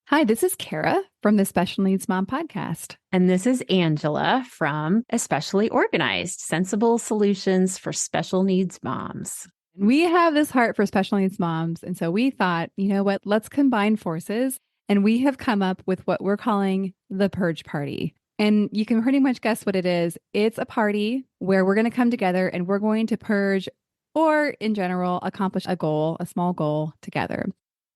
Hi, this is Kara from the Special Needs Mom podcast. And this is Angela from Especially Organized, Sensible Solutions for Special Needs Moms. We have this heart for special needs moms. And so we thought, you know what, let's combine forces. And we have come up with what we're calling the Purge Party. And you can pretty much guess what it is. It's a party where we're going to come together and we're going to purge or, in general, accomplish a goal, a small goal together.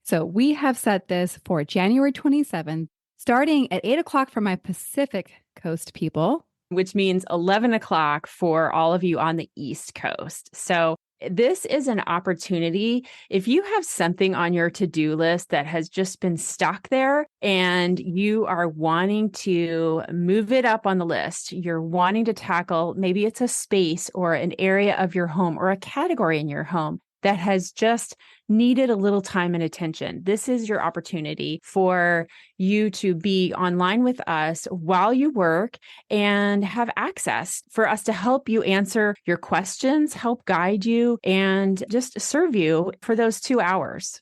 So we have set this for January 27th, starting at 8 o'clock for my Pacific Coast people, which means 11 o'clock for all of you on the East Coast. So this is an opportunity. If you have something on your to-do list that has just been stuck there and you are wanting to move it up on the list, you're wanting to tackle, maybe it's a space or an area of your home or a category in your home that has just needed a little time and attention. This is your opportunity for you to be online with us while you work and have access for us to help you answer your questions, help guide you, and just serve you for those 2 hours.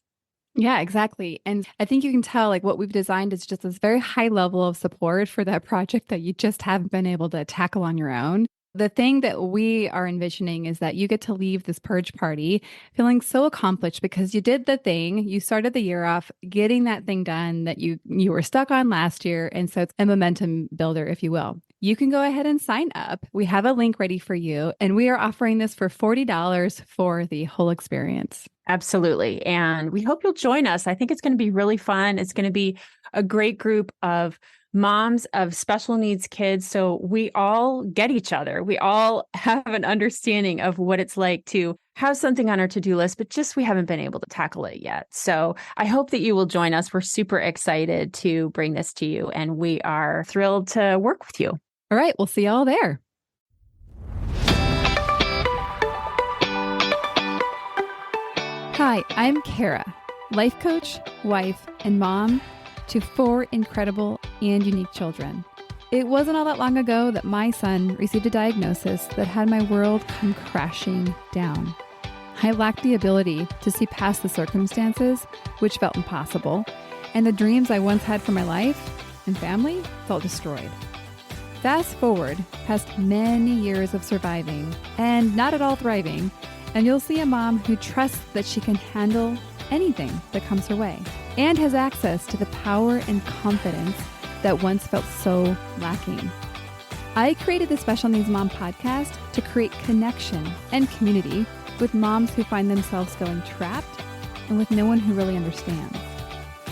Yeah, exactly. And I think you can tell like what we've designed is just this very high level of support for that project that you just haven't been able to tackle on your own. The thing that we are envisioning is that you get to leave this purge party feeling so accomplished because you did the thing. You started the year off getting that thing done that you were stuck on last year. And so it's a momentum builder, if you will. You can go ahead and sign up. We have a link ready for you, and we are offering this for $40 for the whole experience. Absolutely. And we hope you'll join us. I think it's going to be really fun. It's going to be a great group of moms of special needs kids. So we all get each other. We all have an understanding of what it's like to have something on our to-do list, but just we haven't been able to tackle it yet. So I hope that you will join us. We're super excited to bring this to you, and we are thrilled to work with you. All right. We'll see you all there. Hi, I'm Kara, life coach, wife, and mom to 4 incredible and unique children. It wasn't all that long ago that my son received a diagnosis that had my world come crashing down. I lacked the ability to see past the circumstances, which felt impossible, and the dreams I once had for my life and family felt destroyed. Fast forward past many years of surviving and not at all thriving, and you'll see a mom who trusts that she can handle anything that comes her way and has access to the power and confidence that once felt so lacking. I created the Special Needs Mom podcast to create connection and community with moms who find themselves feeling trapped and with no one who really understands.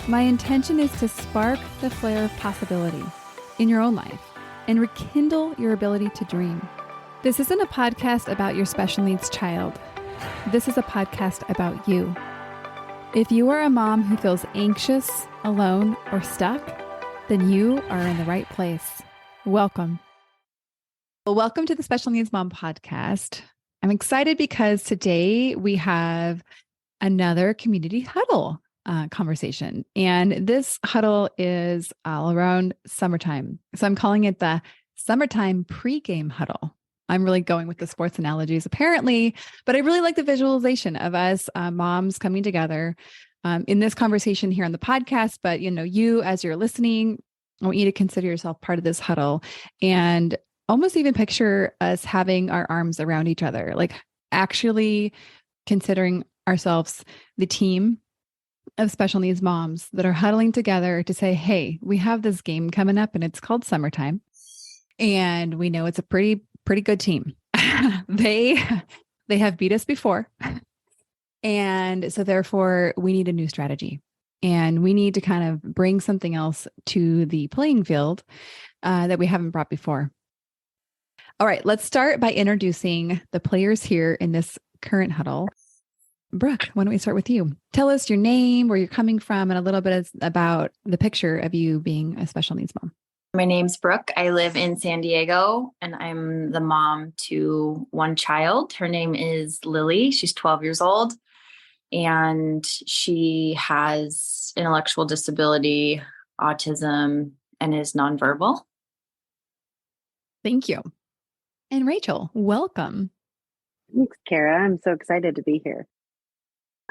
My intention is to spark the flare of possibility in your own life and rekindle your ability to dream. This isn't a podcast about your special needs child. This is a podcast about you. If you are a mom who feels anxious, alone, or stuck, then you are in the right place. Welcome. Well, welcome to the Special Needs Mom podcast. I'm excited because today we have another community huddle conversation. And this huddle is all around summertime. So I'm calling it the summertime pregame huddle. I'm really going with the sports analogies apparently, but I really like the visualization of us moms coming together in this conversation here on the podcast. But, you as you're listening, I want you to consider yourself part of this huddle and almost even picture us having our arms around each other, like actually considering ourselves the team of special needs moms that are huddling together to say, hey, we have this game coming up and it's called summertime. And we know it's a pretty good team. They have beat us before. And so therefore we need a new strategy and we need to kind of bring something else to the playing field that we haven't brought before. All right, let's start by introducing the players here in this current huddle. Brooke, why don't we start with you? Tell us your name, where you're coming from, and a little bit about the picture of you being a special needs mom. My name's Brooke. I live in San Diego, and I'm the mom to one child. Her name is Lily. She's 12 years old, and she has intellectual disability, autism, and is nonverbal. Thank you. And Rachel, welcome. Thanks, Kara. I'm so excited to be here.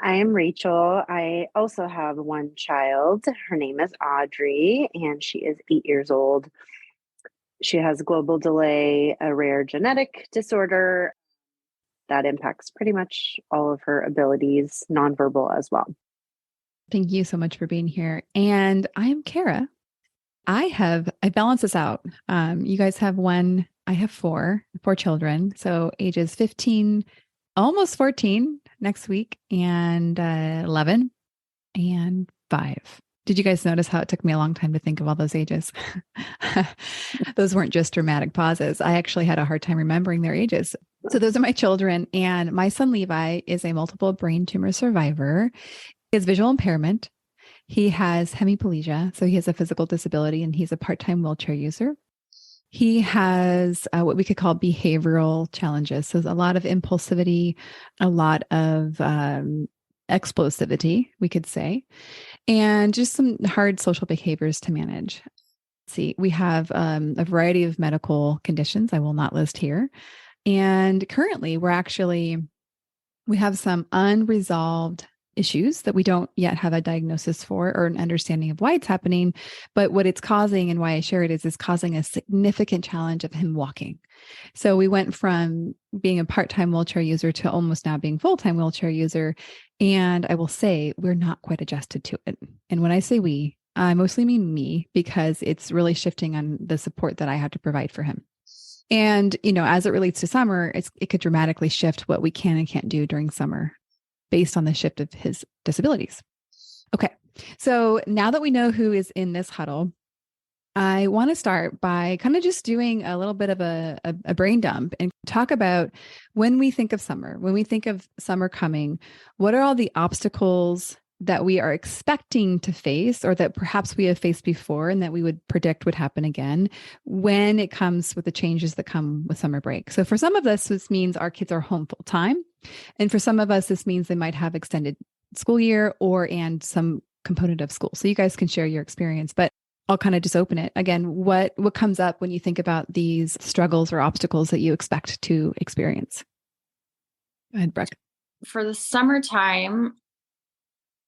I am Rachel. I also have one child. Her name is Audrey, and she is 8 years old. She has global delay, a rare genetic disorder that impacts pretty much all of her abilities, nonverbal as well. Thank you so much for being here. And I'm Kara. I balance this out. You guys have one, I have four children. So ages 15, almost 14 next week, and 11 and 5. Did you guys notice how it took me a long time to think of all those ages? Those weren't just dramatic pauses. I actually had a hard time remembering their ages. So those are my children. And my son Levi is a multiple brain tumor survivor. He has visual impairment. He has hemiplegia, so he has a physical disability, and he's a part-time wheelchair user. He has what we could call behavioral challenges. So a lot of impulsivity, a lot of explosivity, we could say, and just some hard social behaviors to manage. See, we have a variety of medical conditions I will not list here. And currently we have some unresolved issues that we don't yet have a diagnosis for or an understanding of why it's happening. But what it's causing and why I share it is causing a significant challenge of him walking. So we went from being a part-time wheelchair user to almost now being full-time wheelchair user. And I will say we're not quite adjusted to it. And when I say we, I mostly mean me, because it's really shifting on the support that I have to provide for him. And, as it relates to summer, it could dramatically shift what we can and can't do during summer based on the shift of his disabilities. Okay. So now that we know who is in this huddle, I want to start by kind of just doing a little bit of a brain dump and talk about when we think of summer coming, what are all the obstacles that we are expecting to face, or that perhaps we have faced before and that we would predict would happen again when it comes with the changes that come with summer break. So for some of us, this means our kids are home full time. And for some of us, this means they might have extended school year and some component of school. So you guys can share your experience, but I'll kind of just open it. Again, what comes up when you think about these struggles or obstacles that you expect to experience? Go ahead, Brooke. For the summertime,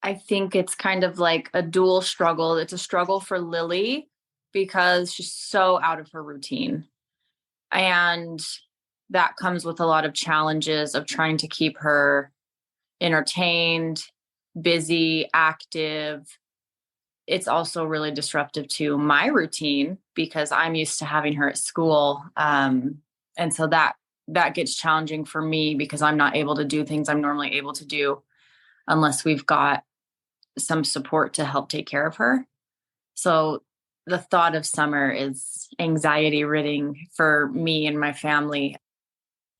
I think it's kind of like a dual struggle. It's a struggle for Lily because she's so out of her routine. And that comes with a lot of challenges of trying to keep her entertained, busy, active. It's also really disruptive to my routine because I'm used to having her at school. And so that gets challenging for me because I'm not able to do things I'm normally able to do unless we've got some support to help take care of her. So the thought of summer is anxiety ridden for me and my family.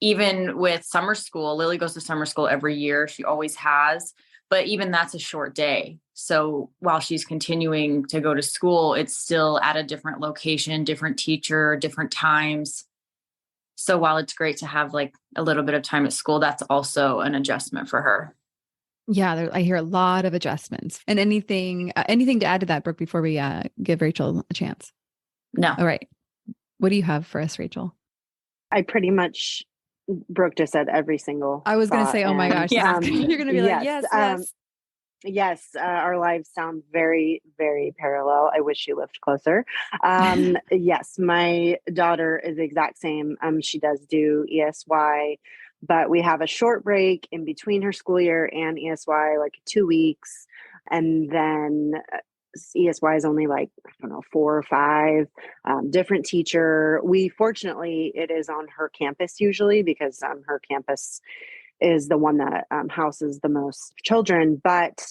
Even with summer school, Lily goes to summer school every year. She always has, but even that's a short day. So while she's continuing to go to school, it's still at a different location, different teacher, different times. So while it's great to have like a little bit of time at school, that's also an adjustment for her. Yeah, I hear a lot of adjustments. And anything to add to that, Brooke, before we give Rachel a chance? No. All right. What do you have for us, Rachel? I pretty much, Brooke just said every single I was going to say, oh my gosh, yeah. you're going to be like, yes. Yes, our lives sound very, very parallel. I wish you lived closer. Yes, my daughter is the exact same. She does do ESY, but we have a short break in between her school year and ESY, like 2 weeks. And then ESY is only like, 4 or 5, different teacher. Fortunately, it is on her campus usually because her campus is the one that houses the most children, but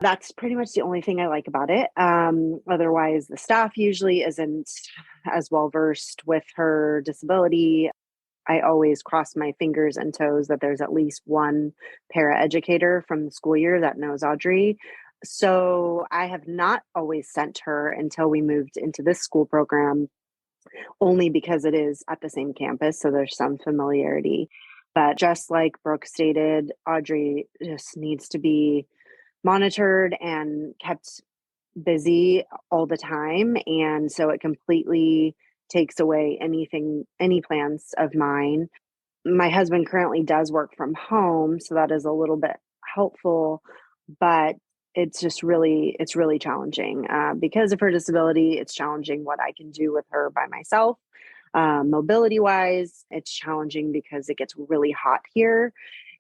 that's pretty much the only thing I like about it. Otherwise, the staff usually isn't as well versed with her disability. I always cross my fingers and toes that there's at least one paraeducator from the school year that knows Audrey. So I have not always sent her until we moved into this school program, only because it is at the same campus. So there's some familiarity. But just like Brooke stated, Audrey just needs to be monitored and kept busy all the time. And so it completely takes away any plans of mine. My husband currently does work from home, so that is a little bit helpful, but it's really challenging. Because of her disability, it's challenging what I can do with her by myself. Mobility wise, it's challenging because it gets really hot here.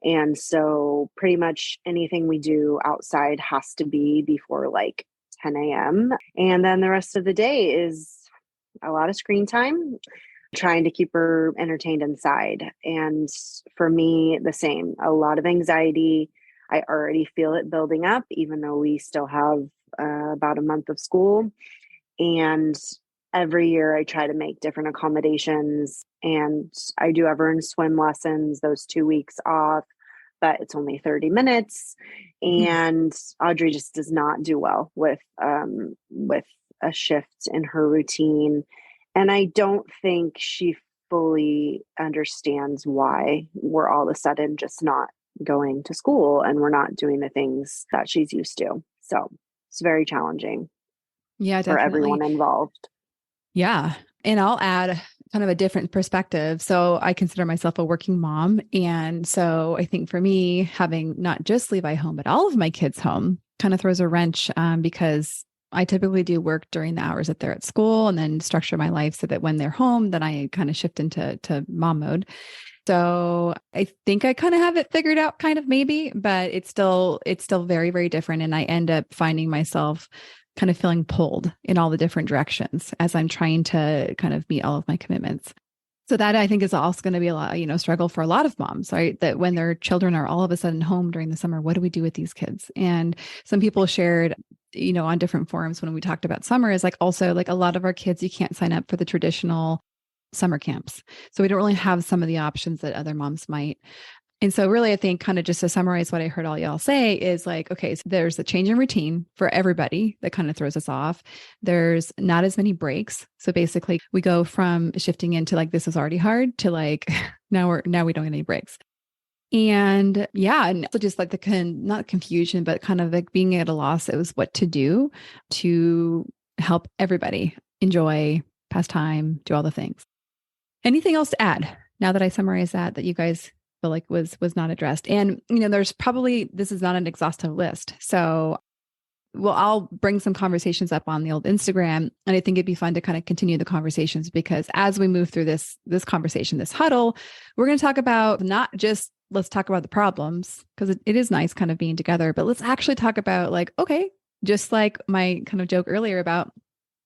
And so pretty much anything we do outside has to be before like 10 a.m. And then the rest of the day is a lot of screen time, trying to keep her entertained inside. And for me, the same, a lot of anxiety. I already feel it building up, even though we still have about a month of school. And every year I try to make different accommodations, and I do ever in swim lessons, those 2 weeks off, but it's only 30 minutes. And Audrey just does not do well with a shift in her routine. And I don't think she fully understands why we're all of a sudden just not going to school and we're not doing the things that she's used to. So it's very challenging Yeah, for definitely. everyone involved. Yeah. And I'll add kind of a different perspective. So I consider myself a working mom. And so I think for me, having not just Levi home, but all of my kids home kind of throws a wrench because I typically do work during the hours that they're at school and then structure my life so that when they're home, then I kind of shift into mom mode. So I think I kind of have it figured out kind of maybe, but it's still very, very different. And I end up finding myself kind of feeling pulled in all the different directions as I'm trying to kind of meet all of my commitments. So that I think is also going to be a lot, struggle for a lot of moms, right? That when their children are all of a sudden home during the summer, what do we do with these kids? And some people shared, on different forums when we talked about summer is like also like a lot of our kids, you can't sign up for the traditional summer camps. So we don't really have some of the options that other moms might. And so really, I think kind of just to summarize what I heard all y'all say is like, okay, so there's a change in routine for everybody that kind of throws us off. There's not as many breaks. So basically we go from shifting into like, this is already hard to like, now we don't get any breaks. And yeah, and so just like not confusion, but kind of like being at a loss, it was what to do to help everybody enjoy, pass time, do all the things. Anything else to add now that I summarized that you guys feel like was not addressed? And, there's probably, this is not an exhaustive list. So, well, I'll bring some conversations up on the old Instagram. And I think it'd be fun to kind of continue the conversations because as we move through this conversation, this huddle, we're going to talk about not just, let's talk about the problems because it is nice kind of being together, but let's actually talk about like, okay, just like my kind of joke earlier about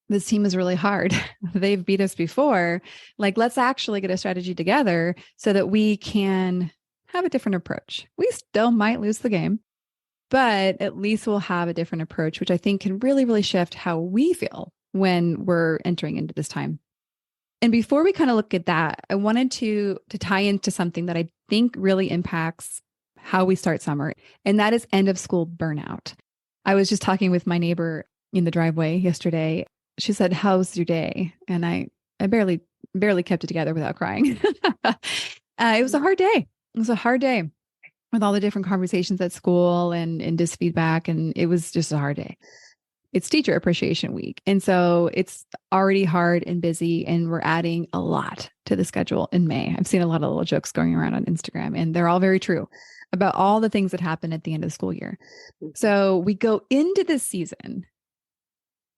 this team is really hard. They've beat us before. Like, let's actually get a strategy together so that we can have a different approach. We still might lose the game, but at least we'll have a different approach, which I think can really, really shift how we feel when we're entering into this time. And before we kind of look at that, I wanted to tie into something that I think really impacts how we start summer, and that is end of school burnout. I was just talking with my neighbor in the driveway yesterday. She said, "How's your day?" And I barely kept it together without crying. It was a hard day. It was a hard day with all the different conversations at school and just feedback. And it was just a hard day. It's Teacher Appreciation Week. And so it's already hard and busy, and we're adding a lot to the schedule in May. I've seen a lot of little jokes going around on Instagram, and they're all very true about all the things that happen at the end of the school year. So we go into this season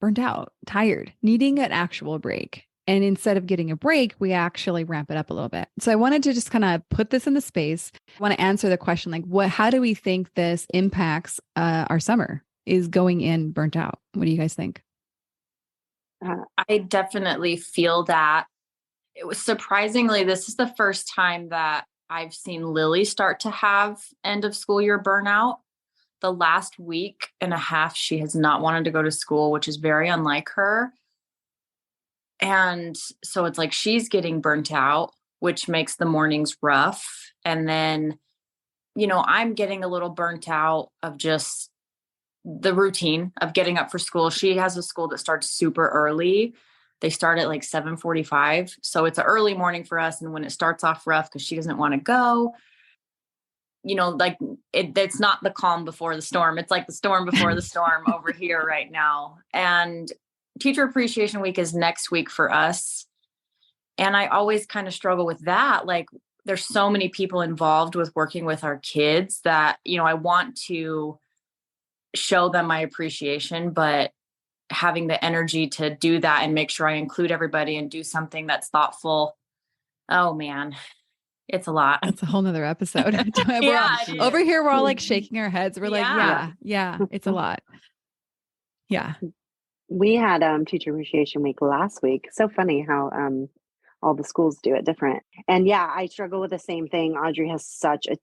burnt out, tired, needing an actual break. And instead of getting a break, we actually ramp it up a little bit. So I wanted to just kind of put this in the space. I want to answer the question, like, how do we think this impacts our summer is going in burnt out? What do you guys think? I definitely feel that. It was surprisingly, this is the first time that I've seen Lily start to have end of school year burnout. The last week and a half, she has not wanted to go to school, which is very unlike her. And so it's like she's getting burnt out, which makes the mornings rough. And then, I'm getting a little burnt out of just the routine of getting up for school. She has a school that starts super early. They start at like 7:45. So it's an early morning for us. And when it starts off rough because she doesn't want to go, it's not the calm before the storm. It's like the storm before the storm over here right now. And Teacher Appreciation Week is next week for us. And I always kind of struggle with that. Like, there's so many people involved with working with our kids that, I want to show them my appreciation, but having the energy to do that and make sure I include everybody and do something that's thoughtful. Oh man, it's a lot. That's a whole nother episode. Over here, we're all like shaking our heads. We're like, yeah, it's a lot. Yeah. We had Teacher Appreciation Week last week. So funny how all the schools do it different. And yeah, I struggle with the same thing. Audrey has such a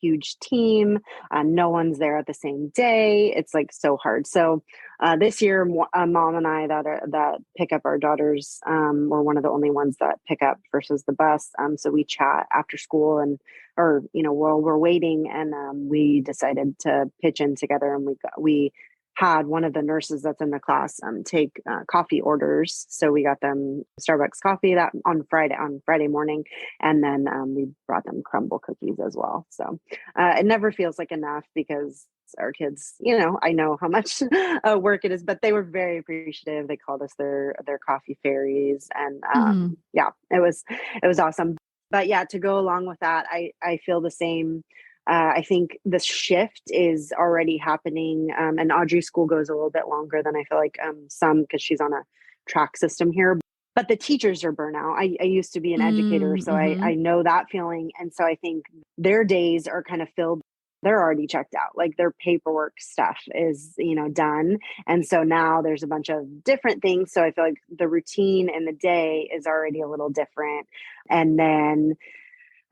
huge team. No one's there at the same day. It's like so hard. So this year, mom and I that pick up our daughters, we're one of the only ones that pick up versus the bus. So we chat after school while we're waiting, and we decided to pitch in together, and we had one of the nurses that's in the class take coffee orders. So we got them Starbucks coffee that on Friday morning, and then we brought them crumble cookies as well. So it never feels like enough because our kids, I know how much work it is, but they were very appreciative. They called us their coffee fairies, and yeah, it was awesome. But yeah, to go along with that, I feel the same. I think the shift is already happening, and Audrey's school goes a little bit longer than I feel like some, because she's on a track system here. But the teachers are burnout. I used to be an educator, so I know that feeling. And so I think their days are kind of filled. They're already checked out. Like their paperwork stuff is, done. And so now there's a bunch of different things. So I feel like the routine in the day is already a little different. And then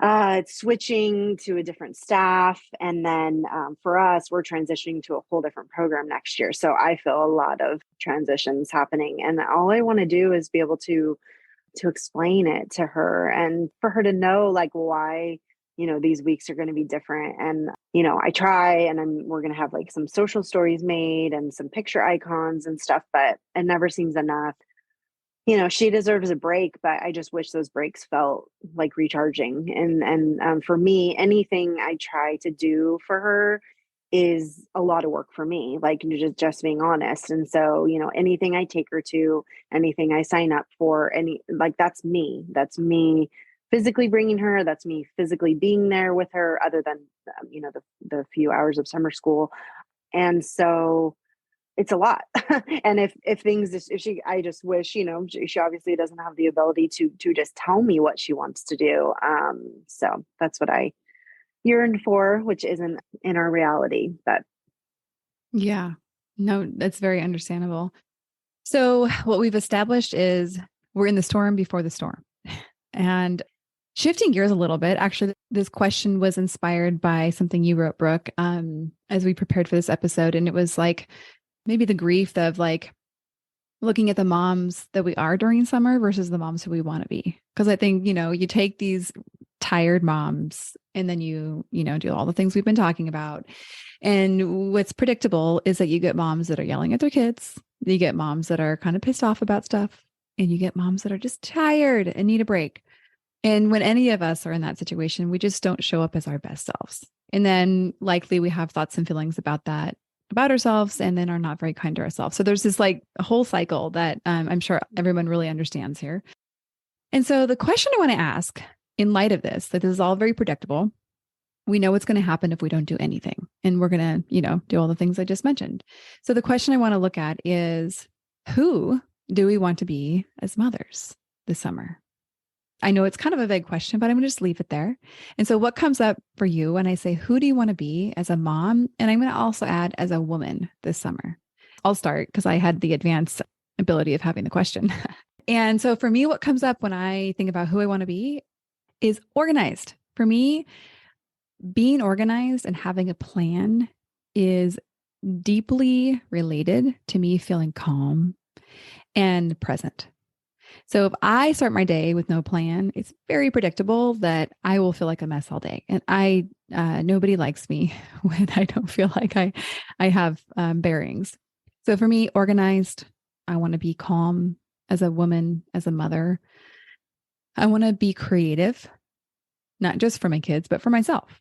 it's switching to a different staff. And then for us, we're transitioning to a whole different program next year. So I feel a lot of transitions happening. And all I want to do is be able to explain it to her and for her to know like why, these weeks are going to be different. And, I try, and we're going to have like some social stories made and some picture icons and stuff, but it never seems enough. She deserves a break, but I just wish those breaks felt like recharging. And for me, anything I try to do for her is a lot of work for me, like just being honest. And so, anything I take her to, anything I sign up for, that's me physically bringing her, that's me physically being there with her other than, the few hours of summer school. And so it's a lot. And I just wish, she obviously doesn't have the ability to just tell me what she wants to do. So that's what I yearned for, which isn't in our reality, but. Yeah, no, that's very understandable. So what we've established is we're in the storm before the storm. And shifting gears a little bit, actually, this question was inspired by something you wrote, Brooke, as we prepared for this episode. And it was like, maybe the grief of like looking at the moms that we are during summer versus the moms who we want to be. Because I think, you take these tired moms and then you do all the things we've been talking about. And what's predictable is that you get moms that are yelling at their kids. You get moms that are kind of pissed off about stuff. And you get moms that are just tired and need a break. And when any of us are in that situation, we just don't show up as our best selves. And then likely we have thoughts and feelings about that, about ourselves, and then are not very kind to ourselves. So there's this like a whole cycle that I'm sure everyone really understands here. And so the question I want to ask in light of this, that this is all very predictable. We know what's going to happen if we don't do anything. And we're going to, do all the things I just mentioned. So the question I want to look at is, who do we want to be as mothers this summer? I know it's kind of a vague question, but I'm going to just leave it there. And so what comes up for you when I say, who do you want to be as a mom? And I'm going to also add as a woman this summer. I'll start because I had the advanced ability of having the question. And so for me, what comes up when I think about who I want to be is organized. For me, being organized and having a plan is deeply related to me feeling calm and present. So if I start my day with no plan, it's very predictable that I will feel like a mess all day. And nobody likes me when I don't feel like I have bearings. So for me, organized, I want to be calm as a woman, as a mother. I want to be creative, not just for my kids, but for myself.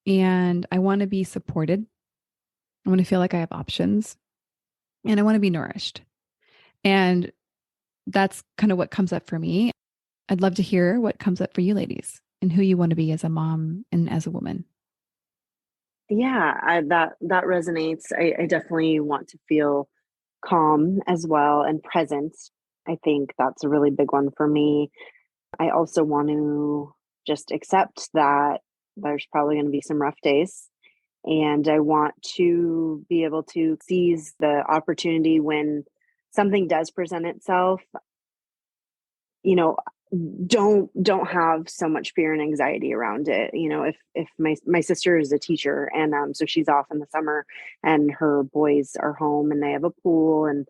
And I want to be supported. I want to feel like I have options. And I want to be nourished. And that's kind of what comes up for me. I'd love to hear what comes up for you ladies. and who you want to be as a mom and as a woman? Yeah, that resonates. I definitely want to feel calm as well and present. I think that's a really big one for me. I also want to just accept that there's probably going to be some rough days. And I want to be able to seize the opportunity when something does present itself, you know, don't have so much fear and anxiety around it. If my sister is a teacher, and so she's off in the summer, and her boys are home and they have a pool, and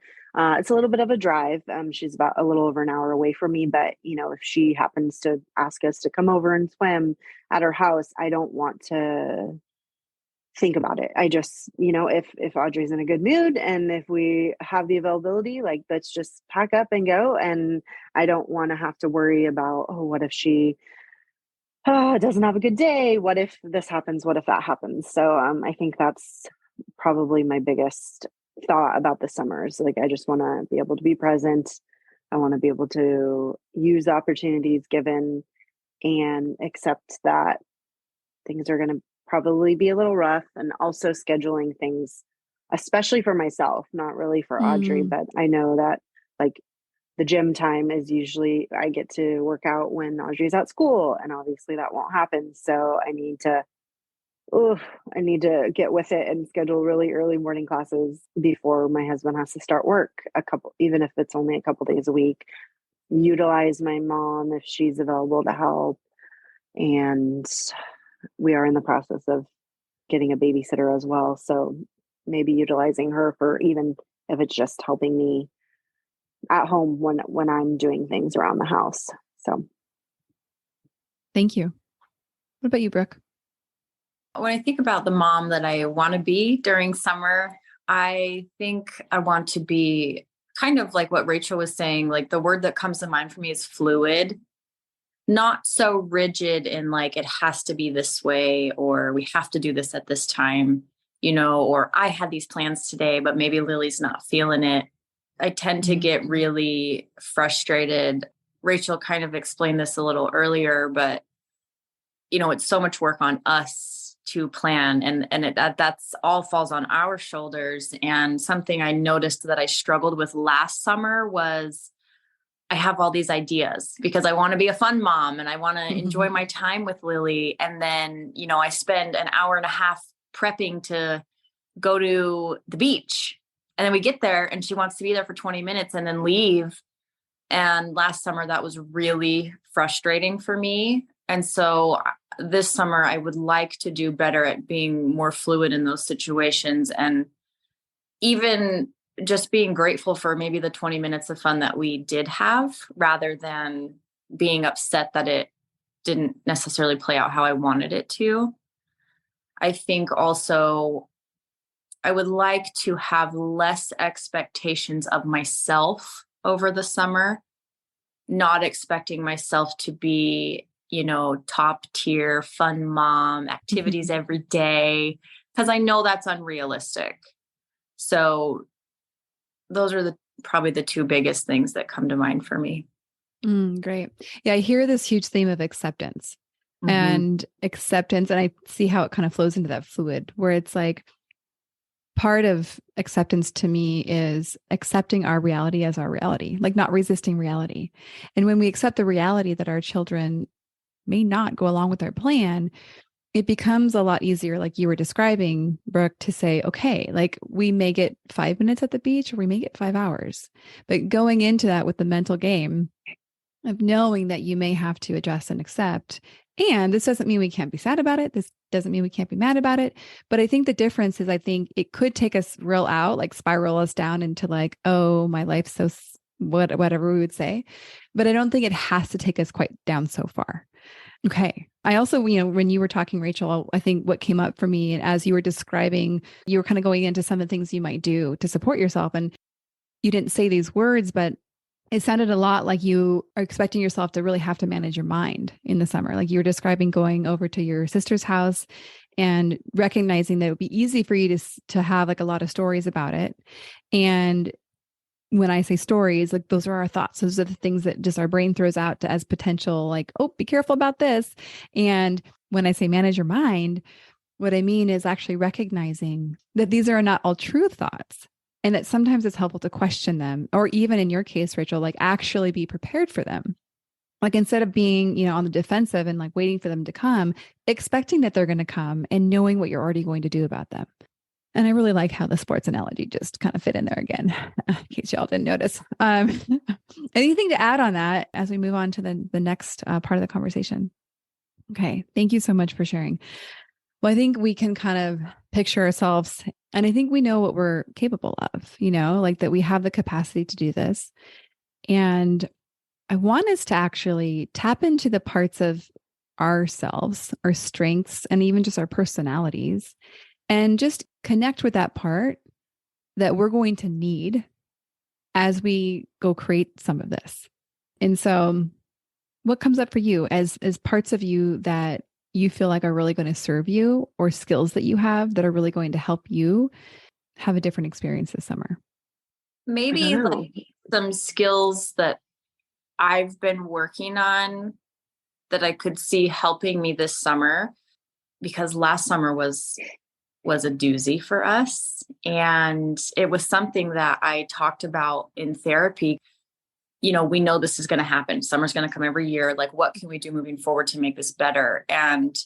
it's a little bit of a drive. She's about a little over an hour away from me, but if she happens to ask us to come over and swim at her house, I don't want to think about it. I just, if Audrey's in a good mood and if we have the availability, like, let's just pack up and go. And I don't want to have to worry about, oh, what if she doesn't have a good day? What if this happens? What if that happens? So I think that's probably my biggest thought about the summers. Like, I just want to be able to be present. I want to be able to use the opportunities given and accept that things are going to probably be a little rough, and also scheduling things, especially for myself, not really for Audrey, Mm, but I know that, like, the gym time is usually I get to work out when Audrey's at school, and obviously that won't happen. So I need to get with it and schedule really early morning classes before my husband has to start work, even if it's only a couple days a week. Utilize my mom if she's available to help. And we are in the process of getting a babysitter as well. So maybe utilizing her for, even if it's just helping me at home when I'm doing things around the house. So thank you. What about you, Brooke? When I think about the mom that I want to be during summer, I think I want to be kind of like what Rachel was saying. Like, the word that comes to mind for me is fluid, not so rigid in like, it has to be this way, or we have to do this at this time, or I had these plans today, but maybe Lily's not feeling it. I tend to get really frustrated. Rachel kind of explained this a little earlier, but it's so much work on us to plan, and that's all falls on our shoulders. And something I noticed that I struggled with last summer was, I have all these ideas because I want to be a fun mom and I want to enjoy my time with Lily. And then, I spend an hour and a half prepping to go to the beach. And then we get there and she wants to be there for 20 minutes and then leave. And last summer, that was really frustrating for me. And so this summer, I would like to do better at being more fluid in those situations, and even just being grateful for maybe the 20 minutes of fun that we did have, rather than being upset that it didn't necessarily play out how I wanted it to. I think also I would like to have less expectations of myself over the summer, not expecting myself to be, top tier, fun mom, activities every day, because I know that's unrealistic. So those are probably the two biggest things that come to mind for me. Great. Yeah, I hear this huge theme of acceptance and I see how it kind of flows into that fluid, where it's like, part of acceptance to me is accepting our reality as our reality, like not resisting reality. And when we accept the reality that our children may not go along with our plan, it becomes a lot easier, like you were describing, Brooke, to say, okay, like, we may get 5 minutes at the beach or we may get 5 hours, but going into that with the mental game of knowing that you may have to adjust and accept. And this doesn't mean we can't be sad about it. This doesn't mean we can't be mad about it. But I think the difference is, I think it could take us real out, like spiral us down into like, oh, my life's so whatever we would say. But I don't think it has to take us quite down so far. Okay. I also, when you were talking, Rachel, I think what came up for me, and as you were describing, you were kind of going into some of the things you might do to support yourself. And you didn't say these words, but it sounded a lot like you are expecting yourself to really have to manage your mind in the summer. Like you were describing going over to your sister's house and recognizing that it would be easy for you to have like a lot of stories about it. And when I say stories, like those are our thoughts. Those are the things that just our brain throws out as potential, like, oh, be careful about this. And when I say manage your mind, what I mean is actually recognizing that these are not all true thoughts and that sometimes it's helpful to question them, or even in your case, Rachel, like actually be prepared for them. Like instead of being, on the defensive and like waiting for them to come, expecting that they're going to come and knowing what you're already going to do about them. And I really like how the sports analogy just kind of fit in there again, in case y'all didn't notice. Anything to add on that as we move on to the next part of the conversation? Okay. Thank you so much for sharing. Well, I think we can kind of picture ourselves, and I think we know what we're capable of, like that we have the capacity to do this. And I want us to actually tap into the parts of ourselves, our strengths, and even just our personalities, and just connect with that part that we're going to need as we go create some of this. And so what comes up for you as parts of you that you feel like are really going to serve you, or skills that you have that are really going to help you have a different experience this summer? Maybe like some skills that I've been working on that I could see helping me this summer, because last summer was a doozy for us. And it was something that I talked about in therapy. We know this is going to happen. Summer's going to come every year. Like, what can we do moving forward to make this better? And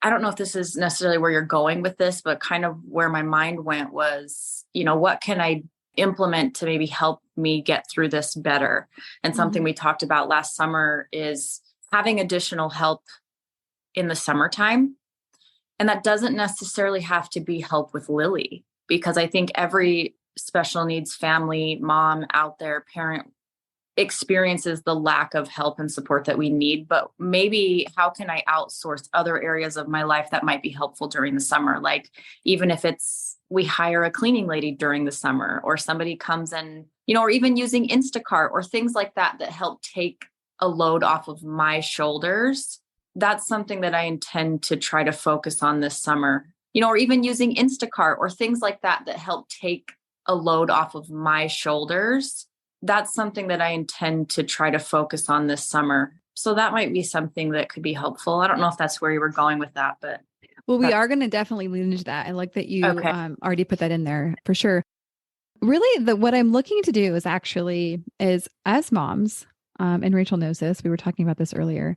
I don't know if this is necessarily where you're going with this, but kind of where my mind went was, what can I implement to maybe help me get through this better? And something we talked about last summer is having additional help in the summertime. And that doesn't necessarily have to be help with Lily, because I think every special needs family, mom out there, parent, experiences the lack of help and support that we need. But maybe how can I outsource other areas of my life that might be helpful during the summer? Like, even if it's we hire a cleaning lady during the summer, or somebody comes and, or even using Instacart or things like that help take a load off of my shoulders. That's something that I intend to try to focus on this summer, or even using Instacart or things like that help take a load off of my shoulders. That's something that I intend to try to focus on this summer. So that might be something that could be helpful. I don't know if that's where you were going with that, but. Well, we are going to definitely lean into that. I like that you already put that in there for sure. Really, what I'm looking to do is as moms, and Rachel knows this, we were talking about this earlier.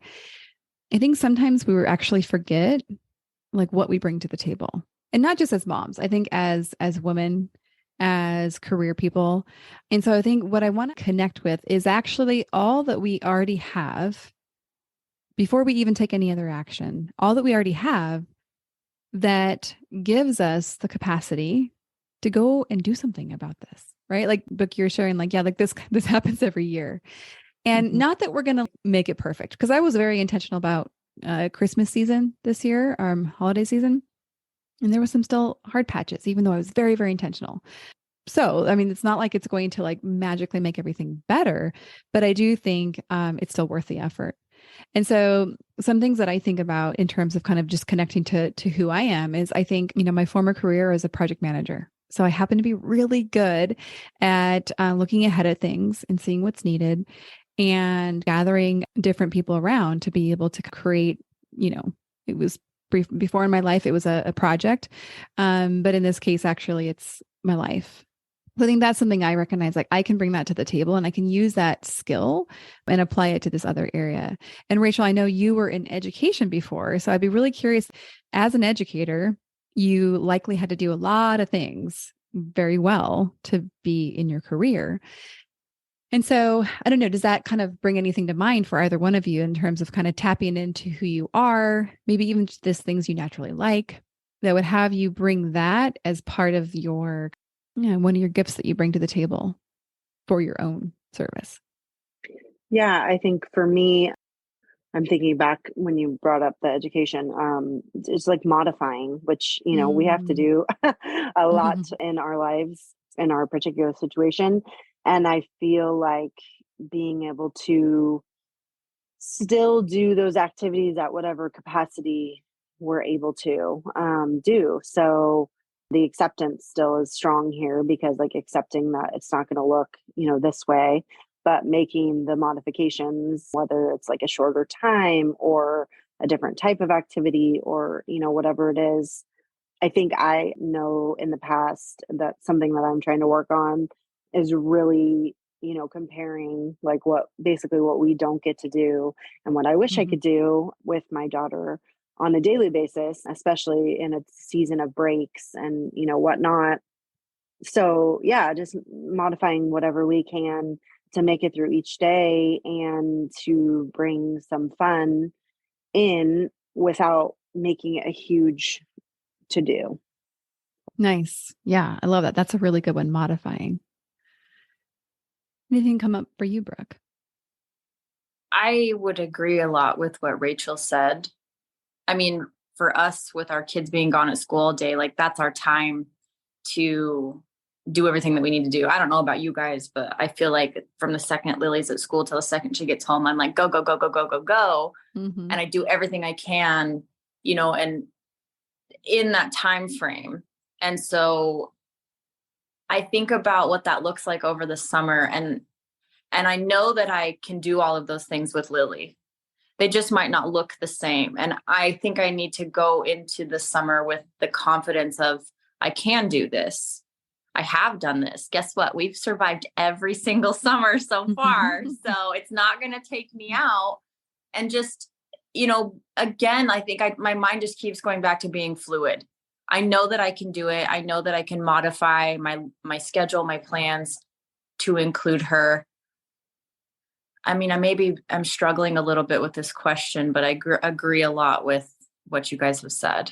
I think sometimes we actually forget like what we bring to the table, and not just as moms. I think as women, as career people. And so I think what I want to connect with is actually all that we already have before we even take any other action, all that we already have that gives us the capacity to go and do something about this, right? Like, Brooke, you're sharing like, yeah, like this happens every year. And not that we're going to make it perfect, because I was very intentional about Christmas season this year, holiday season. And there was some still hard patches, even though I was very, very intentional. So, I mean, it's not like it's going to like magically make everything better, but I do think it's still worth the effort. And so some things that I think about in terms of kind of just connecting to who I am is, I think, my former career as a project manager. So I happen to be really good at looking ahead at things and seeing what's needed and gathering different people around to be able to create, it was brief before in my life, it was a project. But in this case, actually, it's my life. So I think that's something I recognize, like I can bring that to the table and I can use that skill and apply it to this other area. And Rachel, I know you were in education before, so I'd be really curious, as an educator, you likely had to do a lot of things very well to be in your career. And so I don't know, does that kind of bring anything to mind for either one of you in terms of kind of tapping into who you are, maybe even just things you naturally like that would have you bring that as part of your, one of your gifts that you bring to the table for your own service? Yeah, I think for me, I'm thinking back when you brought up the education, it's like modifying, which, we have to do a lot in our lives, in our particular situation. And I feel like being able to still do those activities at whatever capacity we're able to do. So the acceptance still is strong here because like accepting that it's not going to look, this way, but making the modifications, whether it's like a shorter time or a different type of activity or, whatever it is. I think I know in the past that something that I'm trying to work on is really, comparing like what we don't get to do and what I wish I Mhm. could do with my daughter on a daily basis, especially in a season of breaks and, whatnot. So yeah, just modifying whatever we can to make it through each day and to bring some fun in without making it a huge to do. Nice. Yeah, I love that. That's a really good one, modifying. Anything come up for you, Brooke? I would agree a lot with what Rachel said. I mean, for us, with our kids being gone at school all day, like that's our time to do everything that we need to do. I don't know about you guys, but I feel like from the second Lily's at school till the second she gets home, I'm like, go, go, go, go, go, go, go. Mm-hmm. And I do everything I can, and in that time frame. And so I think about what that looks like over the summer, and I know that I can do all of those things with Lily. They just might not look the same. And I think I need to go into the summer with the confidence of I can do this. I have done this. Guess what? We've survived every single summer so far. So it's not going to take me out. And just, again, I think my mind just keeps going back to being fluid. I know that I can do it. I know that I can modify my schedule, my plans to include her. I mean, I'm struggling a little bit with this question, but I agree a lot with what you guys have said.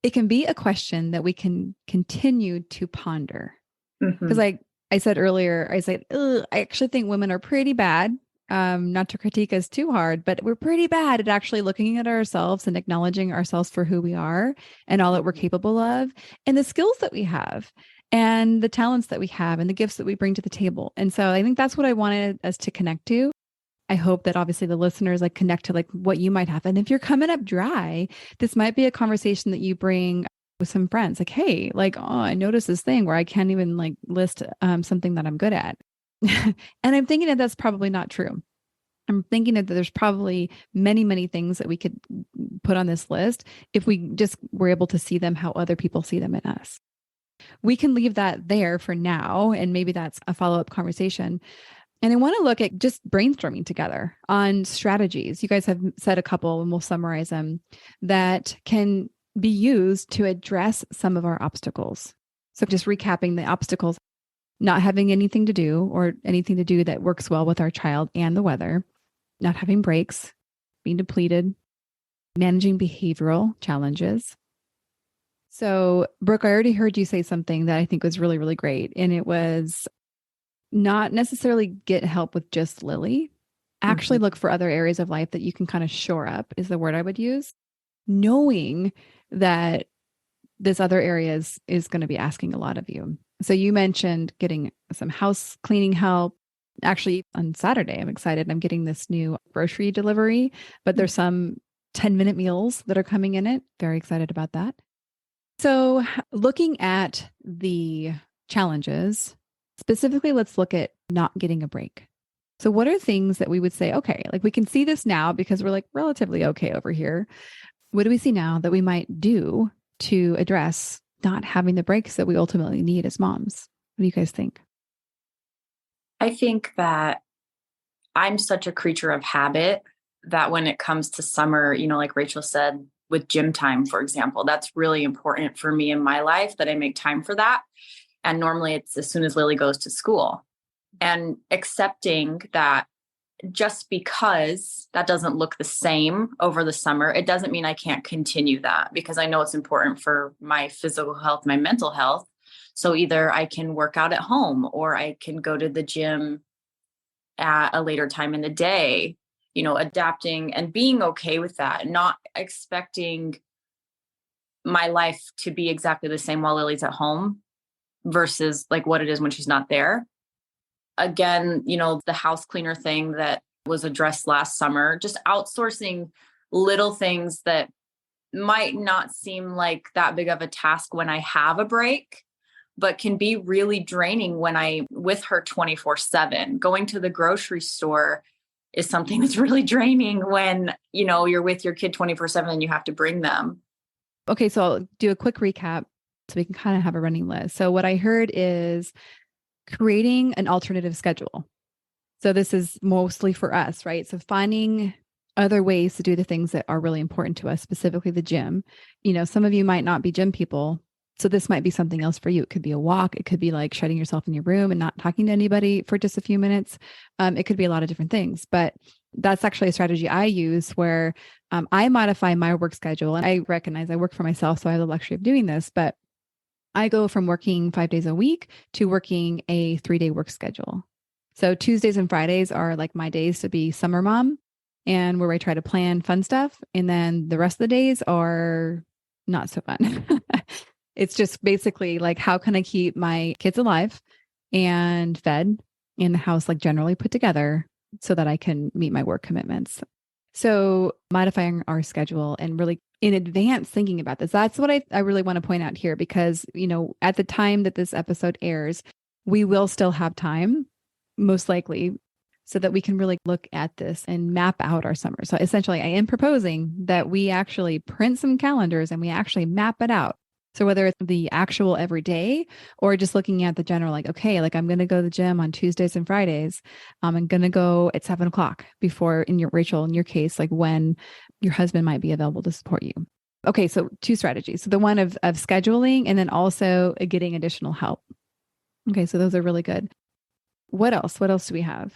It can be a question that we can continue to ponder. Because like I said earlier, I actually think women are pretty bad. Not to critique us too hard, but we're pretty bad at actually looking at ourselves and acknowledging ourselves for who we are and all that we're capable of and the skills that we have and the talents that we have and the gifts that we bring to the table. And so I think that's what I wanted us to connect to. I hope that obviously the listeners like connect to like what you might have. And if you're coming up dry, this might be a conversation that you bring with some friends. Like, hey, like, oh, I noticed this thing where I can't even like list something that I'm good at. And I'm thinking that that's probably not true. I'm thinking that there's probably many, many things that we could put on this list if we just were able to see them how other people see them in us. We can leave that there for now. And maybe that's a follow-up conversation. And I want to look at just brainstorming together on strategies. You guys have said a couple, and we'll summarize them, that can be used to address some of our obstacles. So just recapping the obstacles: not having anything to do or anything to do that works well with our child and the weather, not having breaks, being depleted, managing behavioral challenges. So, Brooke, I already heard you say something that I think was really, really great. And it was not necessarily get help with just Lily. Actually look for other areas of life that you can kind of shore up, is the word I would use, knowing that this other area is going to be asking a lot of you. So you mentioned getting some house cleaning help. Actually, on Saturday, I'm excited. I'm getting this new grocery delivery, but there's some 10-minute meals that are coming in it. Very excited about that. So looking at the challenges, specifically, let's look at not getting a break. So what are things that we would say, okay, like we can see this now because we're like relatively okay over here. What do we see now that we might do to address not having the breaks that we ultimately need as moms? What do you guys think? I think that I'm such a creature of habit that when it comes to summer, like Rachel said, with gym time, for example, that's really important for me in my life that I make time for that. And normally it's as soon as Lily goes to school, and accepting that just because that doesn't look the same over the summer, it doesn't mean I can't continue that, because I know it's important for my physical health, my mental health. So either I can work out at home or I can go to the gym at a later time in the day, adapting and being okay with that, not expecting my life to be exactly the same while Lily's at home versus like what it is when she's not there. Again, the house cleaner thing that was addressed last summer, just outsourcing little things that might not seem like that big of a task when I have a break, but can be really draining when I'm with her 24/7. Going to the grocery store is something that's really draining when, you're with your kid 24/7 and you have to bring them. Okay, so I'll do a quick recap so we can kind of have a running list. So what I heard is creating an alternative schedule. So this is mostly for us, right? So finding other ways to do the things that are really important to us, specifically the gym. Some of you might not be gym people, so this might be something else for you. It could be a walk. It could be like shutting yourself in your room and not talking to anybody for just a few minutes. It could be a lot of different things, but that's actually a strategy I use where I modify my work schedule. And I recognize I work for myself, so I have the luxury of doing this, but I go from working 5 days a week to working a 3-day work schedule. So Tuesdays and Fridays are like my days to be summer mom and where I try to plan fun stuff. And then the rest of the days are not so fun. It's just basically like, how can I keep my kids alive and fed in the house, like generally put together so that I can meet my work commitments. So modifying our schedule and really in advance thinking about this. That's what I really want to point out here because, at the time that this episode airs, we will still have time, most likely, so that we can really look at this and map out our summer. So essentially, I am proposing that we actually print some calendars and we actually map it out. So whether it's the actual every day or just looking at the general, like, okay, like I'm going to go to the gym on Tuesdays and Fridays. I'm going to go at 7:00 before Rachel, in your case, like when your husband might be available to support you. Okay. So 2 strategies. So the one of scheduling and then also getting additional help. Okay. So those are really good. What else? What else do we have?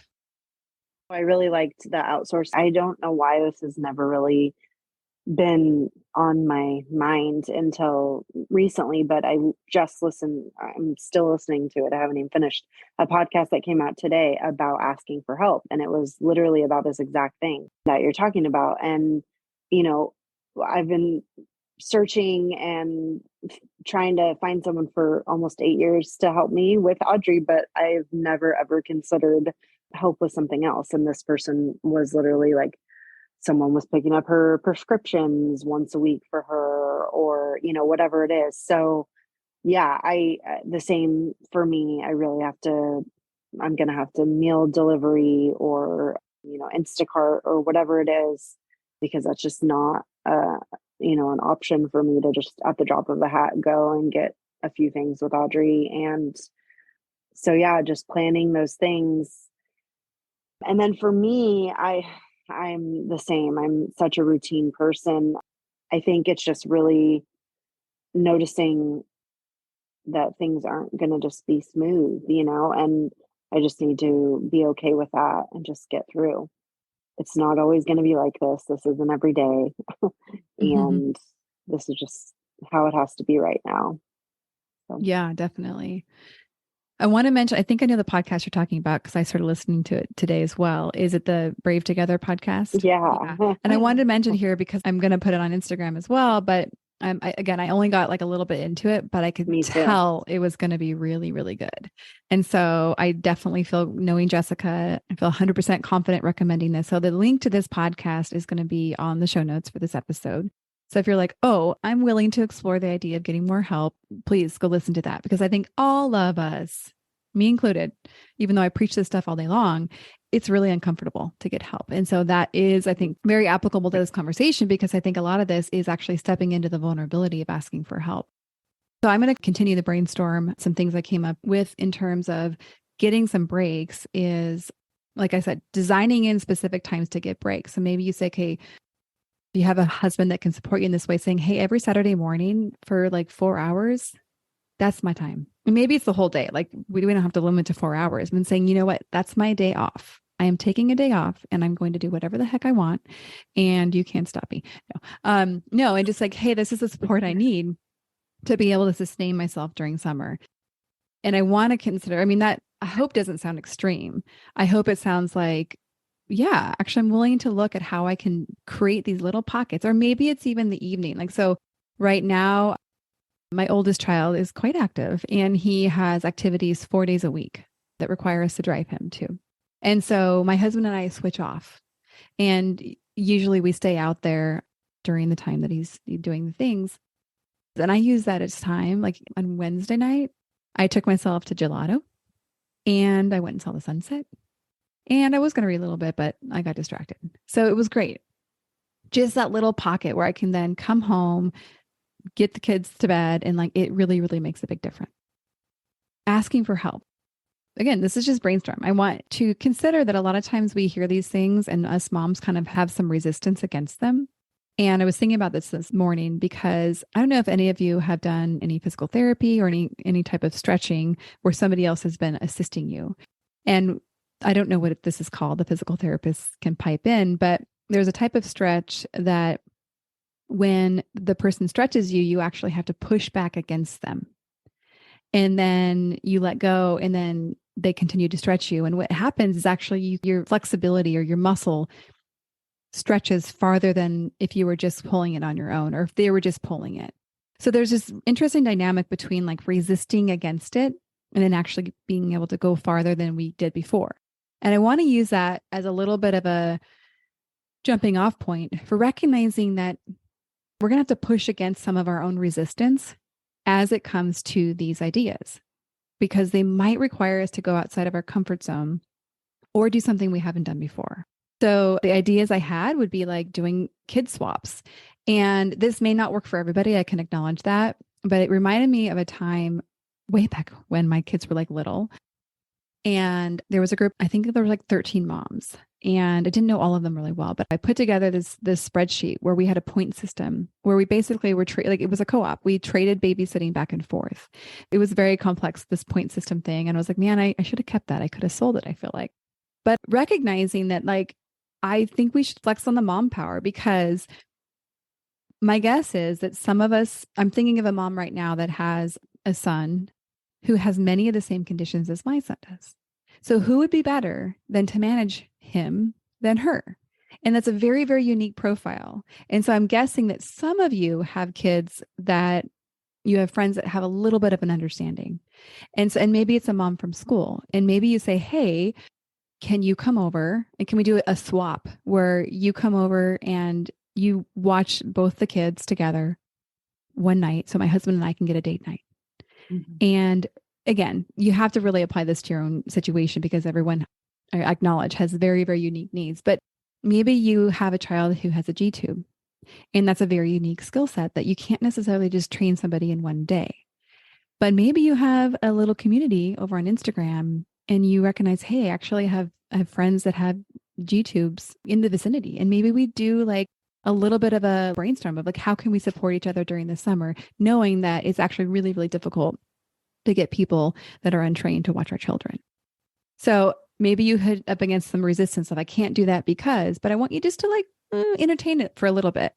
I really liked the outsource. I don't know why this has never really been on my mind until recently, but I'm still listening to it. I haven't even finished a podcast that came out today about asking for help. And it was literally about this exact thing that you're talking about. And, I've been searching and trying to find someone for almost 8 years to help me with Audrey, but I've never ever considered help with something else. And this person was literally like, someone was picking up her prescriptions once a week for her or, whatever it is. So yeah, the same for me. I'm going to have to meal delivery or, Instacart or whatever it is, because that's just not, an option for me to just at the drop of a hat go and get a few things with Audrey. And so, yeah, just planning those things. And then for me, I'm the same. I'm such a routine person. I think it's just really noticing that things aren't going to just be smooth, and I just need to be okay with that and just get through. It's not always going to be like this. This isn't every day. And this is just how it has to be right now. So. Yeah, definitely. I want to mention, I think I know the podcast you're talking about because I started listening to it today as well. Is it the Brave Together podcast? Yeah. And I wanted to mention here because I'm going to put it on Instagram as well. But I only got like a little bit into it, but I could tell it was going to be really, really good. And so I definitely feel, knowing Jessica, I feel 100% confident recommending this. So the link to this podcast is going to be on the show notes for this episode. So if you're like, oh, I'm willing to explore the idea of getting more help, please go listen to that, because I think all of us, me included, even though I preach this stuff all day long, it's really uncomfortable to get help. And so that is, I think, very applicable to this conversation, because I think a lot of this is actually stepping into the vulnerability of asking for help. So I'm going to continue to brainstorm some things I came up with in terms of getting some breaks is, like I said, designing in specific times to get breaks. So maybe you say, okay, you have a husband that can support you in this way, saying, hey, every Saturday morning for like 4 hours, that's my time. And maybe it's the whole day. Like we don't have to limit to 4 hours. I'm saying, you know what? That's my day off. I am taking a day off and I'm going to do whatever the heck I want. And you can't stop me. No. And just like, hey, this is the support I need to be able to sustain myself during summer. And I want to consider, that I hope doesn't sound extreme. I hope it sounds like, yeah, actually, I'm willing to look at how I can create these little pockets, or maybe it's even the evening. Like, so right now, my oldest child is quite active and he has activities 4 days a week that require us to drive him to. And so my husband and I switch off, and usually we stay out there during the time that he's doing the things. And I use that as time. Like on Wednesday night, I took myself to gelato and I went and saw the sunset. And I was going to read a little bit, but I got distracted. So it was great. Just that little pocket where I can then come home, get the kids to bed, and like it really, really makes a big difference. Asking for help. Again, this is just brainstorm. I want to consider that a lot of times we hear these things and us moms kind of have some resistance against them. And I was thinking about this morning because I don't know if any of you have done any physical therapy or any type of stretching where somebody else has been assisting you. And I don't know what this is called. The physical therapist can pipe in, but there's a type of stretch that when the person stretches you, you actually have to push back against them. And then you let go and then they continue to stretch you. And what happens is actually your flexibility or your muscle stretches farther than if you were just pulling it on your own or if they were just pulling it. So there's this interesting dynamic between like resisting against it and then actually being able to go farther than we did before. And I want to use that as a little bit of a jumping off point for recognizing that we're going to have to push against some of our own resistance as it comes to these ideas, because they might require us to go outside of our comfort zone or do something we haven't done before. So the ideas I had would be like doing kid swaps. And this may not work for everybody. I can acknowledge that. But it reminded me of a time way back when my kids were like little. And there was a group, I think there were like 13 moms. And I didn't know all of them really well, but I put together this spreadsheet where we had a point system where we basically were like it was a co-op. We traded babysitting back and forth. It was very complex, this point system thing. And I was like, man, I should have kept that. I could have sold it, I feel like. But recognizing that, like, I think we should flex on the mom power, because my guess is that some of us, I'm thinking of a mom right now that has a son who has many of the same conditions as my son does. So who would be better than to manage him than her? And that's a very, very unique profile. And so I'm guessing that some of you have kids that you have friends that have a little bit of an understanding. And so, and maybe it's a mom from school. And maybe you say, hey, can you come over and can we do a swap where you come over and you watch both the kids together one night so my husband and I can get a date night. Mm-hmm. And again, you have to really apply this to your own situation because everyone, I acknowledge, has very, very unique needs. But maybe you have a child who has a G-tube, and that's a very unique skill set that you can't necessarily just train somebody in one day. But maybe you have a little community over on Instagram and you recognize, hey, actually I have friends that have G-tubes in the vicinity. And maybe we do like a little bit of a brainstorm of like, how can we support each other during the summer, knowing that it's actually really, really difficult to get people that are untrained to watch our children. So maybe you hit up against some resistance of I can't do that because, but I want you just to like entertain it for a little bit.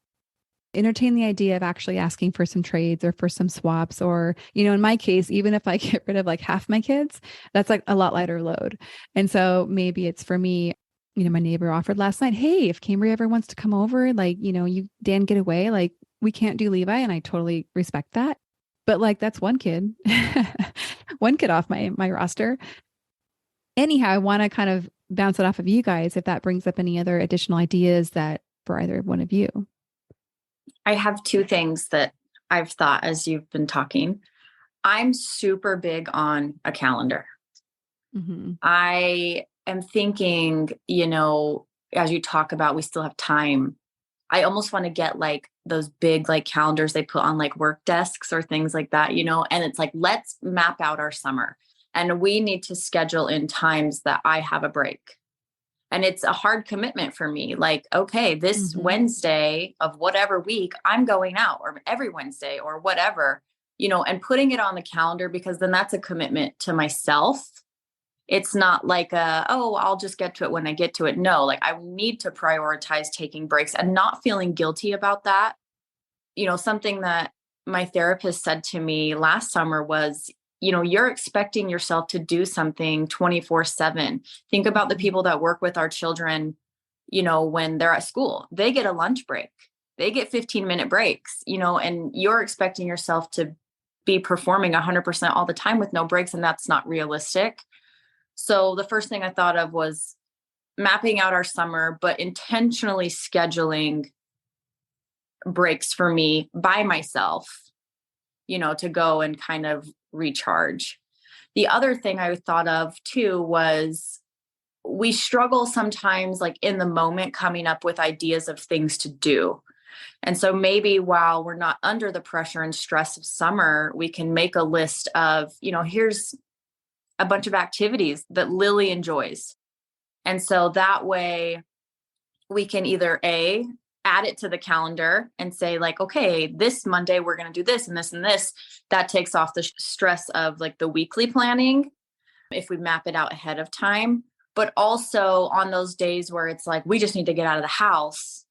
Entertain the idea of actually asking for some trades or for some swaps, or, you know, in my case, even if I get rid of like half my kids, that's like a lot lighter load. And so maybe it's for me, you know, my neighbor offered last night, hey, if Cambry ever wants to come over, like, you know, you, Dan, get away, like we can't do Levi. And I totally respect that. But like, that's one kid, one kid off my roster. Anyhow, I want to kind of bounce it off of you guys if that brings up any other additional ideas that for either one of you. I have two things that I've thought as you've been talking. I'm super big on a calendar. Mm-hmm. I am thinking, you know, as you talk about, we still have time. I almost want to get like those big like calendars they put on like work desks or things like that, you know, and it's like, let's map out our summer and we need to schedule in times that I have a break. And it's a hard commitment for me. Like, okay, this Wednesday of whatever week I'm going out, or every Wednesday or whatever, you know, and putting it on the calendar, because then that's a commitment to myself. It's not like I'll just get to it when I get to it. No, like I need to prioritize taking breaks and not feeling guilty about that. You know, something that my therapist said to me last summer was, you know, you're expecting yourself to do something 24/7. Think about the people that work with our children, you know, when they're at school, they get a lunch break, they get 15-minute breaks, you know, and you're expecting yourself to be performing 100% all the time with no breaks. And that's not realistic. So the first thing I thought of was mapping out our summer, but intentionally scheduling breaks for me by myself, to go and kind of recharge. The other thing I thought of too was we struggle sometimes, like in the moment, coming up with ideas of things to do. And so maybe while we're not under the pressure and stress of summer, we can make a list of, here's a bunch of activities that Lily enjoys. And so that way we can either add it to the calendar and say like, okay, this Monday, we're going to do this and this and this. That takes off the stress of like the weekly planning if we map it out ahead of time. But also on those days where it's like, we just need to get out of the house,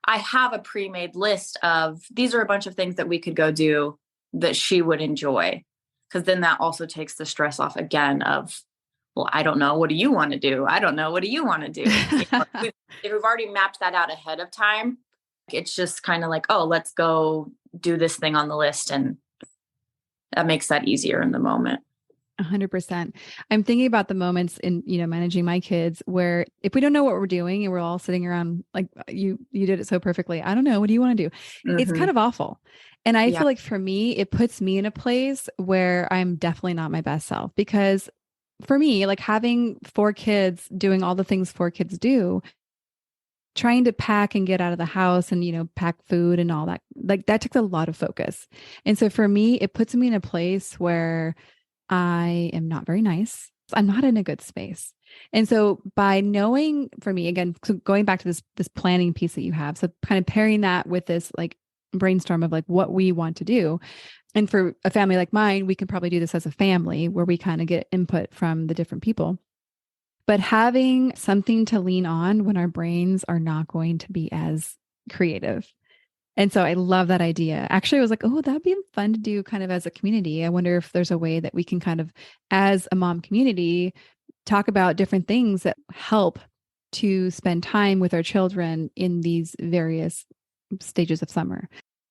I have a pre-made list of these are a bunch of things that we could go do that she would enjoy. Because then that also takes the stress off again of, well, I don't know. What do you want to do? I don't know. What do you want to do? If we've already mapped that out ahead of time, it's just kind of like, oh, let's go do this thing on the list. And that makes that easier in the moment. 100%. I'm thinking about the moments in, managing my kids where if we don't know what we're doing and we're all sitting around like you did it so perfectly. I don't know. What do you want to do? Mm-hmm. It's kind of awful. And I feel like for me, it puts me in a place where I'm definitely not my best self, because for me, like having 4 kids doing all the things 4 kids do, trying to pack and get out of the house and, pack food and all that, like that takes a lot of focus. And so for me, it puts me in a place where I am not very nice. I'm not in a good space. And so by knowing, for me, again, so going back to this planning piece that you have, so kind of pairing that with this like brainstorm of like what we want to do. And for a family like mine, we can probably do this as a family where we kind of get input from the different people. But having something to lean on when our brains are not going to be as creative. And so I love that idea. Actually, I was like, oh, that'd be fun to do kind of as a community. I wonder if there's a way that we can kind of, as a mom community, talk about different things that help to spend time with our children in these various stages of summer.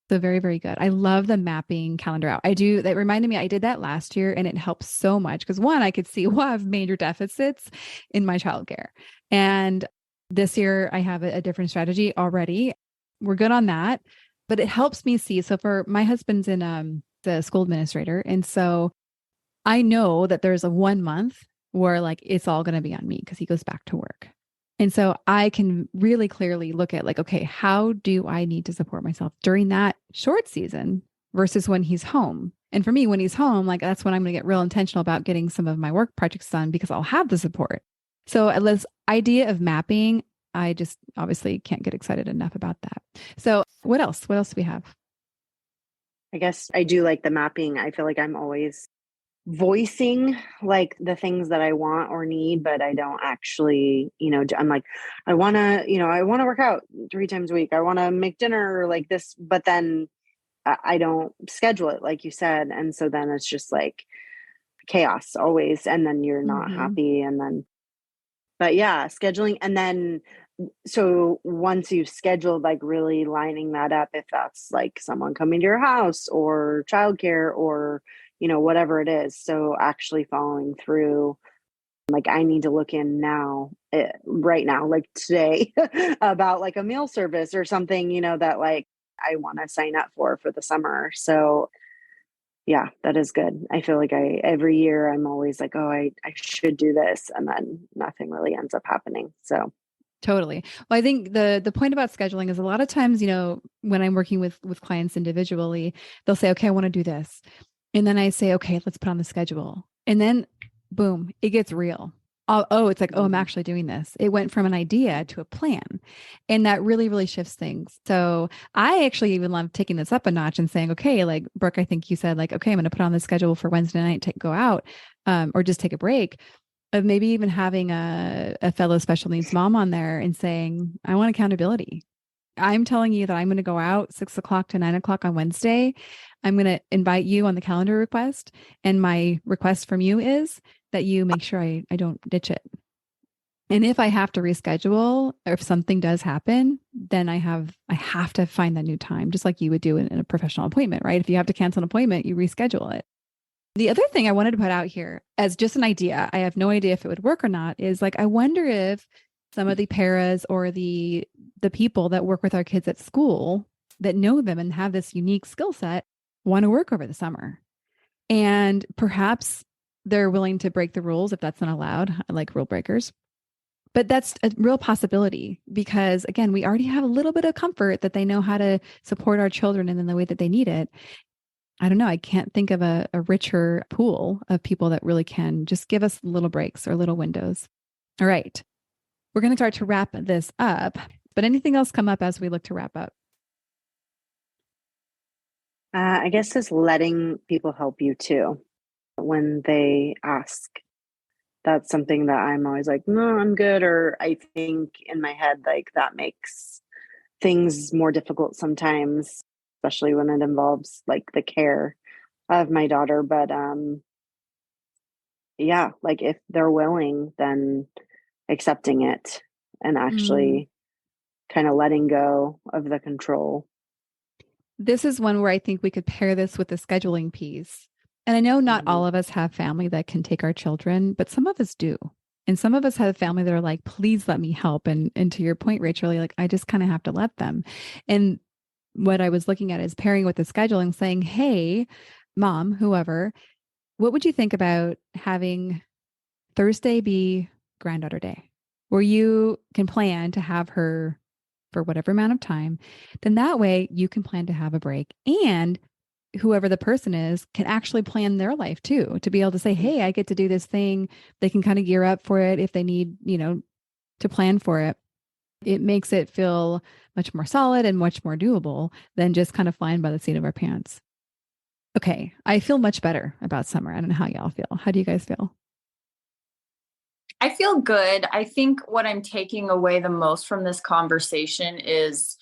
So very, very good. I love the mapping calendar out. That reminded me, I did that last year and it helps so much because one, I could see, I have major deficits in my childcare. And this year I have a different strategy already. We're good on that, but it helps me see. So for my husband's in the school administrator. And so I know that there's a 1 month where like, it's all going to be on me because he goes back to work. And so I can really clearly look at like, okay, how do I need to support myself during that short season versus when he's home? And for me, when he's home, like that's when I'm going to get real intentional about getting some of my work projects done because I'll have the support. So this idea of mapping, I just obviously can't get excited enough about that. So what else? What else do we have? I guess I do like the mapping. I feel like I'm always voicing like the things that I want or need, but I don't actually, I'm like, I want to work out 3 times a week. I want to make dinner like this, but then I don't schedule it like you said. And so then it's just like chaos always. And then you're not happy. And then, but yeah, scheduling. And then, so once you've scheduled, like really lining that up, if that's like someone coming to your house or childcare or, whatever it is. So actually following through, like I need to look in now, right now, like today about like a meal service or something, that like I want to sign up for the summer. So yeah, that is good. I feel like every year I'm always like, oh, I should do this. And then nothing really ends up happening. So totally. Well, I think the point about scheduling is a lot of times, when I'm working with clients individually, they'll say, okay, I want to do this. And then I say, okay, let's put on the schedule. And then boom, it gets real. It's like, I'm actually doing this. It went from an idea to a plan. And that really, really shifts things. So I actually even love taking this up a notch and saying, okay, like Brooke, I think you said like, okay, I'm going to put on the schedule for Wednesday night to go out or just take a break. Of maybe even having a fellow special needs mom on there and saying, I want accountability. I'm telling you that I'm going to go out 6 o'clock to 9 o'clock on Wednesday. I'm going to invite you on the calendar request. And my request from you is that you make sure I don't ditch it. And if I have to reschedule or if something does happen, then I have to find that new time, just like you would do in a professional appointment, right? If you have to cancel an appointment, you reschedule it. The other thing I wanted to put out here as just an idea, I have no idea if it would work or not, is like, I wonder if some of the paras or the people that work with our kids at school that know them and have this unique skill set want to work over the summer. And perhaps they're willing to break the rules if that's not allowed. I like rule breakers. But that's a real possibility because, again, we already have a little bit of comfort that they know how to support our children in the way that they need it. I don't know. I can't think of a richer pool of people that really can just give us little breaks or little windows. All right. We're going to start to wrap this up. But anything else come up as we look to wrap up? I guess just letting people help you too when they ask. That's something that I'm always like, no, I'm good. Or I think in my head, like that makes things more difficult sometimes, especially when it involves like the care of my daughter. But yeah, like if they're willing, then accepting it and actually kind of letting go of the control. This is one where I think we could pair this with the scheduling piece. And I know not all of us have family that can take our children, but some of us do. And some of us have family that are like, please let me help. And to your point, Rachel, like, I just kind of have to let them. And what I was looking at is pairing with the scheduling, saying, hey, mom, whoever, what would you think about having Thursday be granddaughter day, where you can plan to have her for whatever amount of time? Then that way you can plan to have a break, and whoever the person is can actually plan their life too, to be able to say, hey, I get to do this thing. They can kind of gear up for it if they need, to plan for it. It makes it feel much more solid and much more doable than just kind of flying by the seat of our pants. Okay. I feel much better about summer. I don't know how y'all feel. How do you guys feel? I feel good. I think what I'm taking away the most from this conversation is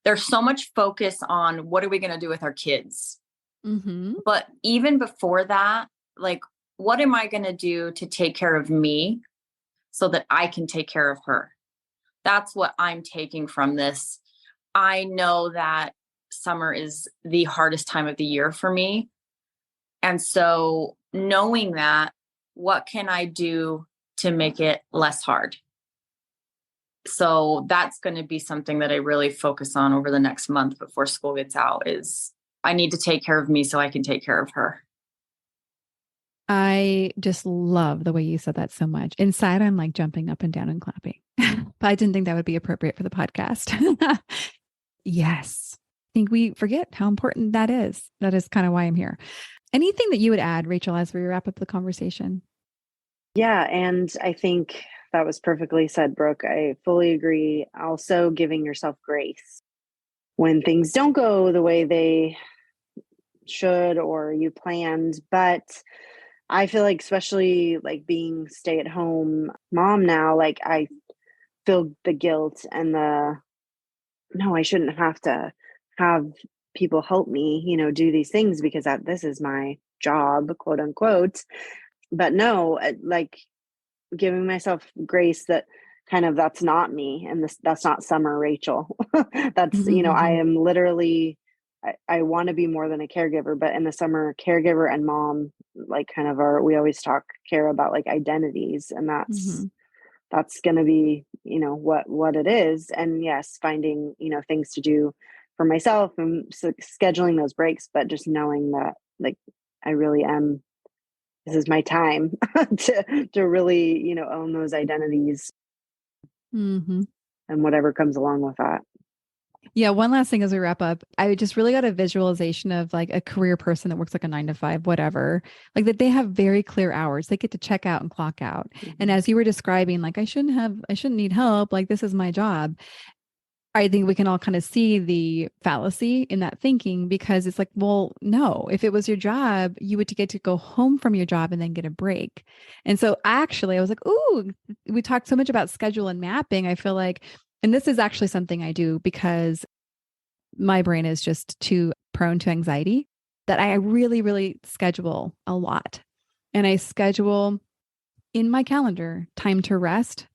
there's so much focus on what are we going to do with our kids? Mm-hmm. But even before that, like, what am I going to do to take care of me so that I can take care of her? That's what I'm taking from this. I know that summer is the hardest time of the year for me. And so knowing that, what can I do to make it less hard? So that's going to be something that I really focus on over the next month before school gets out, is I need to take care of me so I can take care of her. I just love the way you said that so much. Inside, I'm like jumping up and down and clapping, but I didn't think that would be appropriate for the podcast. Yes. I think we forget how important that is. That is kind of why I'm here. Anything that you would add, Rachel, as we wrap up the conversation? Yeah. And I think that was perfectly said, Brooke. I fully agree. Also, giving yourself grace when things don't go the way they should or you planned. But I feel like, especially like being stay-at-home mom now, like I feel the guilt and no, I shouldn't have to have people help me, do these things because this is my job, quote unquote. But no, like giving myself grace that kind of that's not me, and that's not summer Rachel. That's, I am literally, I want to be more than a caregiver, but in the summer, caregiver and mom, like kind of we always care about like identities, and that's going to be, what it is. And yes, finding, things to do for myself and scheduling those breaks, but just knowing that like, I really am, this is my time to really, own those identities and whatever comes along with that. Yeah. One last thing as we wrap up, I just really got a visualization of like a career person that works like a 9 to 5, whatever, like that they have very clear hours. They get to check out and clock out. And as you were describing, like, I shouldn't need help. Like, this is my job. I think we can all kind of see the fallacy in that thinking, because it's like, well, no, if it was your job, you would get to go home from your job and then get a break. And so actually I was like, ooh, we talked so much about schedule and mapping. I feel like, and this is actually something I do because my brain is just too prone to anxiety, that I really, really schedule a lot. And I schedule in my calendar time to rest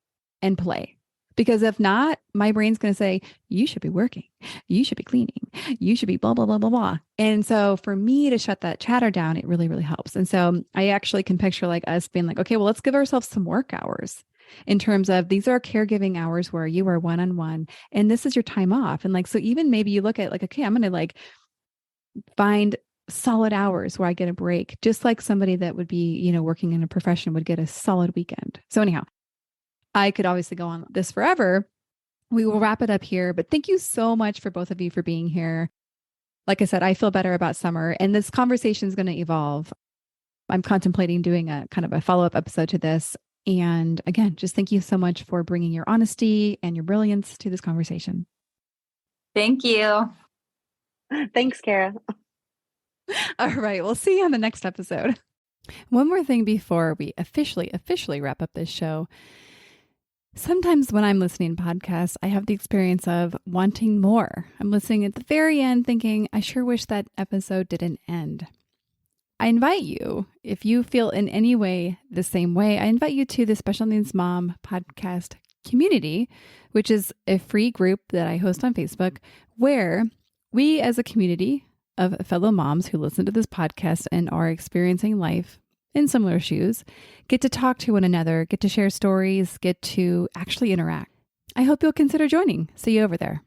and play. Because if not, my brain's going to say, you should be working, you should be cleaning, you should be blah, blah, blah, blah, blah. And so for me to shut that chatter down, it really, really helps. And so I actually can picture like us being like, okay, well, let's give ourselves some work hours. in terms of these are caregiving hours where you are one-on-one and this is your time off. And like, so even maybe you look at like, okay, I'm going to like find solid hours where I get a break, just like somebody that would be, you know, working in a profession would get a solid weekend. So anyhow, I could obviously go on this forever. We will wrap it up here, but thank you so much for both of you for being here. Like I said, I feel better about summer and this conversation is going to evolve. I'm contemplating doing a kind of a follow-up episode to this. And again, just thank you so much for bringing your honesty and your brilliance to this conversation. Thank you. Thanks, Kara. All right. We'll see you on the next episode. One more thing before we officially wrap up this show. Sometimes when I'm listening to podcasts, I have the experience of wanting more. I'm listening at the very end thinking, I sure wish that episode didn't end. I invite you, if you feel in any way the same way, I invite you to the Special Needs Mom podcast community, which is a free group that I host on Facebook, where we as a community of fellow moms who listen to this podcast and are experiencing life in similar shoes, get to talk to one another, get to share stories, get to actually interact. I hope you'll consider joining. See you over there.